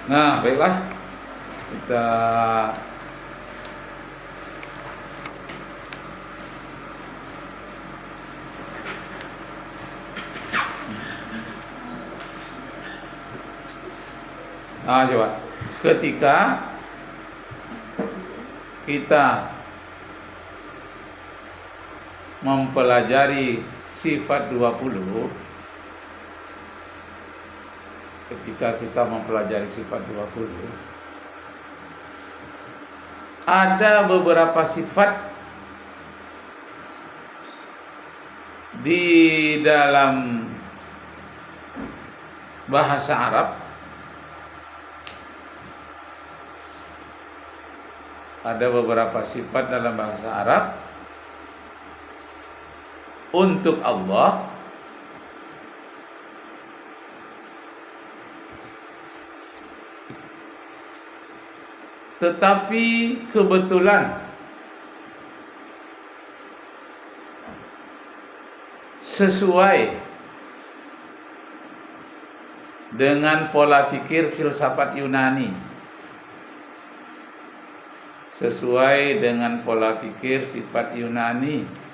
Nah, baiklah. Kita coba. Ketika kita mempelajari sifat 20, ada beberapa sifat di dalam bahasa Arab, untuk Allah tetapi kebetulan sesuai dengan pola pikir filsafat Yunani, sesuai dengan pola pikir sifat Yunani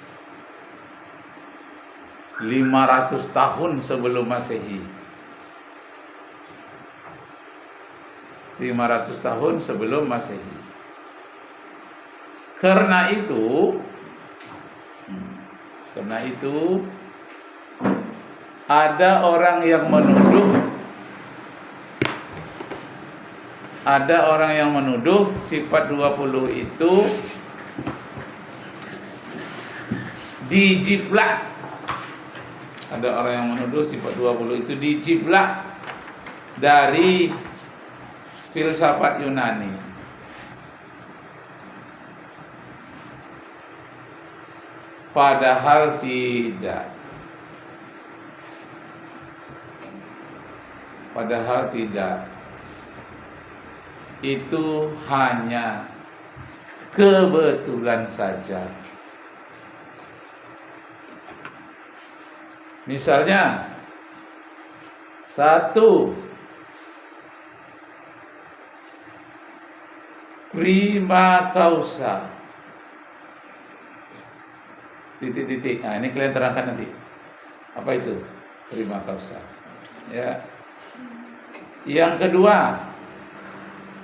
500 tahun sebelum Masehi. 500 tahun sebelum Masehi. Karena itu ada orang yang menuduh sifat 20 itu dijiplak. Ada orang yang menuduh sifat 20 itu dijiplak dari filsafat Yunani. Padahal tidak. Itu hanya kebetulan saja. Misalnya, satu, prima causa, titik-titik. Nah, ini kalian terangkan nanti. Apa itu prima causa? Ya. Yang kedua,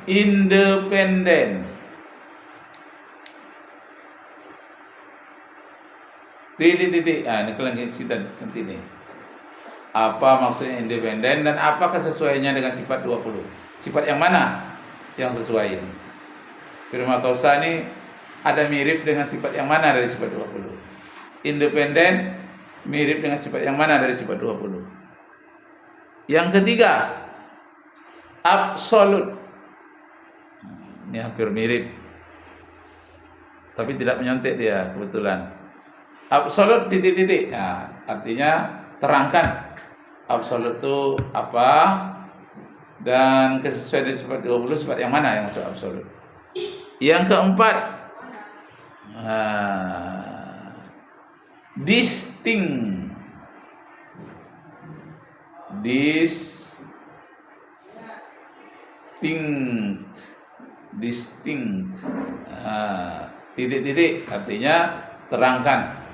independen. Titik-titik. Nah, ini kalian isi nanti nih. Apa maksudnya independen dan apa kesesuaiannya dengan sifat 20? Sifat yang mana yang sesuai? Prima causa ini ada mirip dengan sifat yang mana dari sifat 20? Independen mirip dengan sifat yang mana dari sifat 20? Yang ketiga, absolut. Ini hampir mirip, tapi tidak menyontek dia kebetulan. Absolut titik-titik. Nah, artinya terangkan absolut itu apa dan kesesuaian dari sifat 20 sifat yang mana yang masuk absolut. Yang keempat, distinct. Titik-titik artinya terangkan.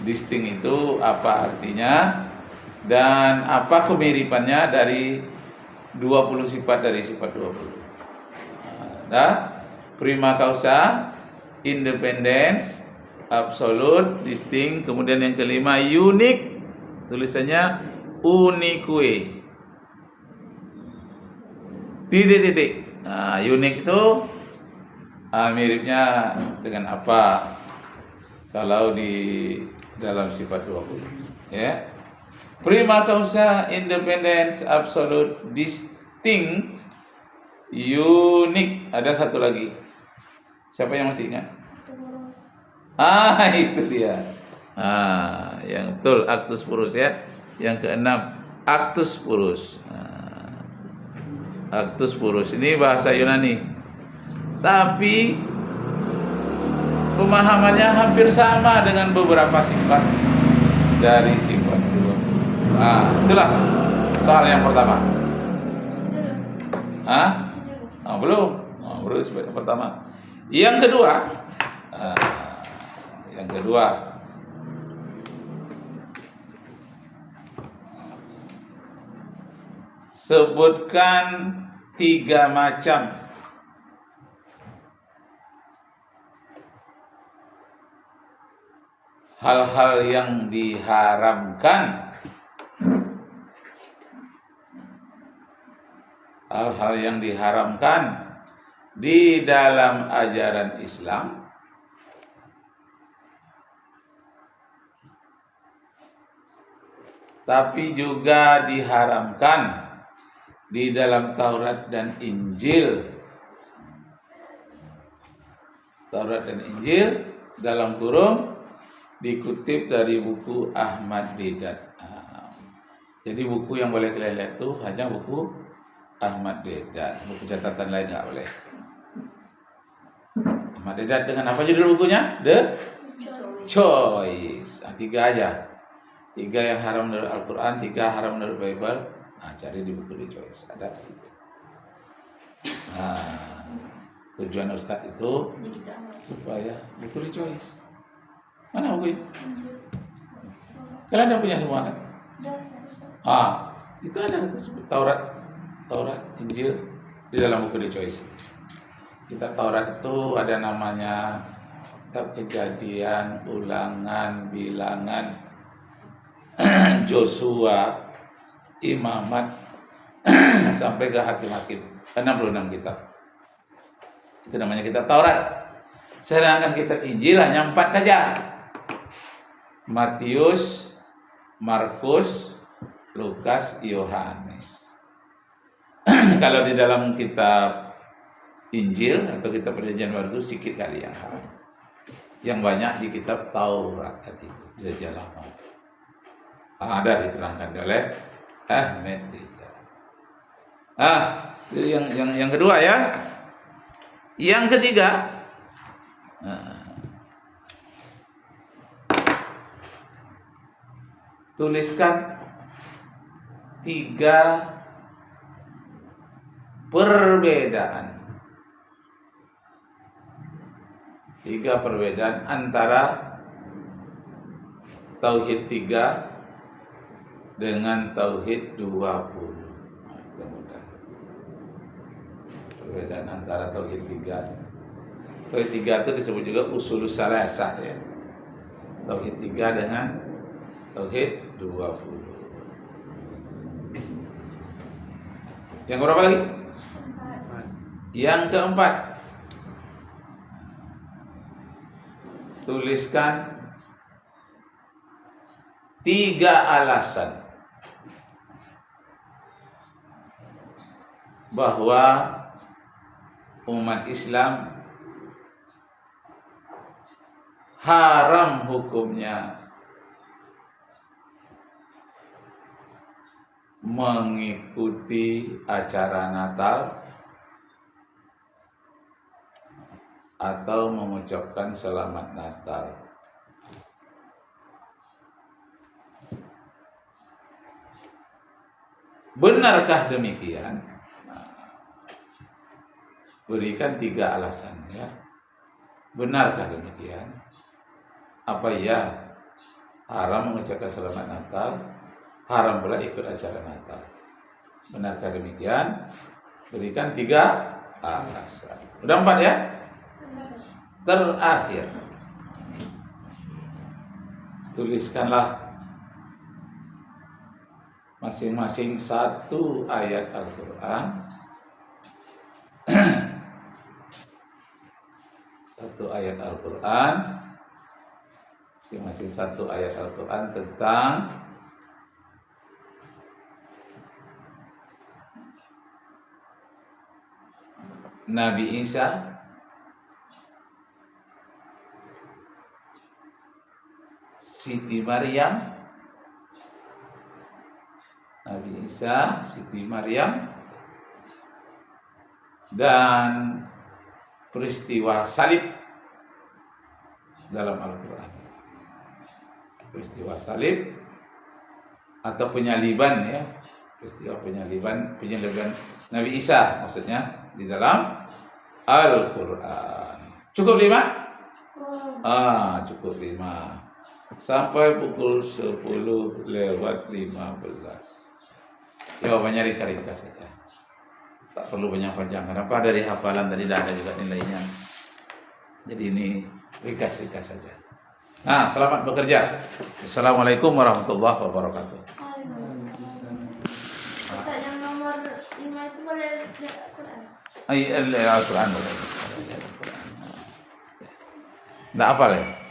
Distinct itu apa artinya dan apa kemiripannya dari 20 sifat dari sifat 20. Prima causa, independence, absolute, distinct, kemudian yang kelima unique, tulisannya unique. Titik-titik. Nah, unique itu miripnya dengan apa kalau di dalam sifat 20, ya. Prima causa, independence, absolute, distinct, unique. Ada satu lagi. Siapa yang masih ingat? Itu dia. Yang betul actus purus, ya. Yang keenam, actus purus. Actus purus ini bahasa Yunani. Tapi pemahamannya hampir sama dengan beberapa sifat dari sifat 20. Itulah soal yang pertama. Ah, belum. Baru sebut yang pertama. Yang kedua, yang kedua, sebutkan 3 macam hal-hal yang diharamkan, hal-hal yang diharamkan di dalam ajaran Islam, tapi juga diharamkan di dalam Taurat dan Injil. Taurat dan Injil dalam kurung dikutip dari buku Ahmad Deedat. Jadi buku yang boleh kalian lihat itu hanya buku Ahmad Deedat. Buku catatan lain tidak boleh. Ahmad Deedat dengan apa judul bukunya? The Choice. 3 aja. 3 yang haram menurut Al-Quran, 3 haram menurut Bible. Cari di buku The Choice. Ada di situ. Tujuan Ustaz itu supaya buku The Choice. Mana buku itu? Kalian ada punya semua kan? Itu ada tersebut Taurat, Injil di dalam buku The Choice. Kitab Taurat itu ada namanya kitab Kejadian, Ulangan, Bilangan, Joshua, Imamat, sampai ke Hakim-Hakim. 66 kitab. Itu namanya kitab Taurat. Sedangkan kitab Injil hanya 4 saja. Matius, Markus, Lukas, Yohanes. Kalau di dalam kitab Injil atau kitab Perjanjian Baru itu sedikit kali yang haram. Yang banyak di kitab Taurat tadi, Perjanjian Lama. Ada diterangkan oleh Ahmad Deedat. Yang kedua ya. Yang ketiga, tuliskan 3 perbedaan. 3 perbedaan antara Tauhid 3 dengan Tauhid 20. Perbedaan antara Tauhid 3. Tauhid 3 itu disebut juga usulus salasah ya. Tauhid 3 dengan Tauhid 20. Yang berapa lagi? Yang keempat, tuliskan 3 alasan bahwa umat Islam haram hukumnya mengikuti acara Natal atau mengucapkan selamat Natal. Benarkah demikian? Berikan 3 alasan ya. Benarkah demikian? Apa ya haram mengucapkan selamat Natal? Haram pula ikut acara Natal. Benarkah demikian? Berikan 3 alasan. Udah 4 ya? Terakhir, tuliskanlah masing-masing 1 ayat Al-Quran, 1 ayat Al-Quran, masing-masing 1 ayat Al-Quran tentang Nabi Isa, Siti Maryam, Nabi Isa, Siti Maryam, dan peristiwa salib dalam Al-Quran. Peristiwa salib atau penyaliban ya, peristiwa penyaliban Nabi Isa maksudnya di dalam Al-Quran. Cukup 5? Cukup 5. Sampai pukul 10:15. Jawabannya ringkas saja. Tak perlu banyak panjang. Kenapa dari hafalan tadi dah ada juga nilainya. Jadi ini ringkas saja. Nah, selamat bekerja. Assalamualaikum warahmatullahi wabarakatuh. Ustaz, yang nomor 5 itu boleh lihat Al-Quran? Al-Quran boleh. Tidak hafal ya?